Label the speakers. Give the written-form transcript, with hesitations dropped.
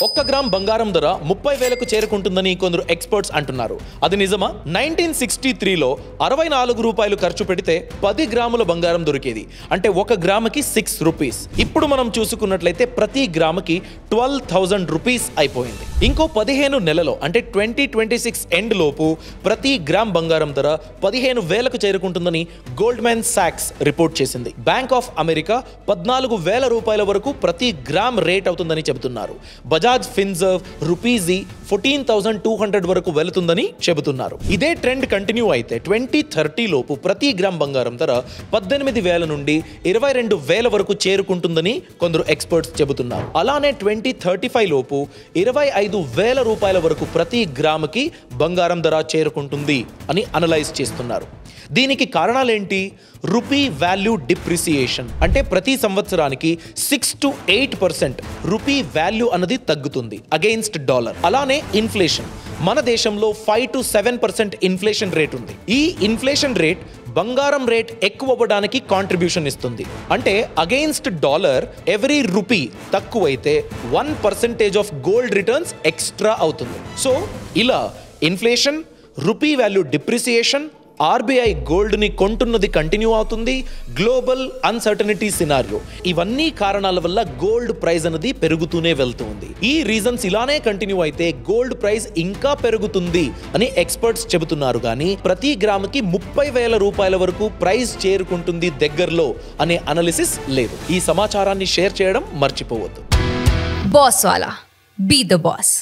Speaker 1: 1 gram బంగారం ధర 30,000కు చేరుకుంటుందని కొందరు ఎక్స్పర్ట్స్ అంటున్నారు. అది నిజమా? 1963లో 64 రూపాయలు ఖర్చు పెడితే 10 గ్రాముల బంగారం దొరికేది. అంటే 1 గ్రాముకి 6 రూపీస్. ఇప్పుడు మనం చూసుకున్నట్లయితే ప్రతి గ్రాముకి 12,000 రూపీస్ అయిపోయింది. ఇంకో 15 నెలలో అంటే 2026 ఎండ్ లోపు ప్రతి గ్రామ్ బంగారం ధర 15,000కు చేరుకుంటుందని గోల్డ్మెన్ సాక్స్ రిపోర్ట్ చేసింది. బ్యాంక్ ఆఫ్ అమెరికా 14,000 రూపాయల వరకు ప్రతి గ్రామ్ రేట్ అవుతుందని చెబుతున్నారు. బజాజ్ ఫిన్సర్వ్ రూపీజీ 14,200 వరకు వెళుతుందని చెబుతున్నారు. ఇదే ట్రెండ్ కంటిన్యూ అయితే 2030 లోపు ప్రతి గ్రామ్ బంగారం ధర 18,000 నుండి 22,000 వరకు చేరుకుంటుందని కొందరు ఎక్స్పర్ట్స్ చెబుతున్నారు. అలానే 2035 లోపు 25,000 రూపాయల వరకు ప్రతి గ్రాముకి బంగారం ధర చేరుకుంటుంది అని అనలైజ్ చేస్తున్నారు. దీనికి కారణాలేంటి? రూపీ వాల్యూ డిప్రిసియేషన్, అంటే ప్రతి సంవత్సరానికి 6 to 8% రూపీ వాల్యూ అన్నది తగ్గుతుంది అగెయిన్స్ట్ డాలర్. అలానే ఇన్ఫ్లేషన్, మన దేశంలో 5 to 7% ఇన్ఫ్లేషన్ రేట్ ఉంది. ఈ ఇన్ఫ్లేషన్ రేట్ బంగారం రేట్ ఎక్కువ అవ్వడానికి కాంట్రిబ్యూషన్ ఇస్తుంది. అంటే అగెయిన్స్ట్ డాలర్ ఎవ్రీ రూపీ తక్కువైతే 1% ఆఫ్ గోల్డ్ రిటర్న్స్ ఎక్స్ట్రా అవుతుంది. సో ఇలా inflation, rupee value depreciation, RBI గోల్డ్ని కొంటున్నది కంటిన్యూ అవుతుంది, గ్లోబల్ అన్సర్టనిటీ సినారియో, ఇవన్నీ కారణాల వల్ల గోల్డ్ ప్రైస్ అనేది పెరుగుతూనే వెళ్తుంది. ఈ రీజన్స్ ఇలానే కంటిన్యూ అయితే గోల్డ్ ప్రైస్ ఇంకా పెరుగుతుంది అని ఎక్స్పర్ట్స్ చెబుతున్నారు. కానీ ప్రతి గ్రాముకి 30,000 రూపాయల వరకు ప్రైస్ చేరుకుంటుంది దగ్గరలో అనే అనాలిసిస్ లేదు. ఈ సమాచారాన్ని షేర్ చేయడం మర్చిపోవద్దు.
Speaker 2: బాస్ వాలా, బీ ద బాస్.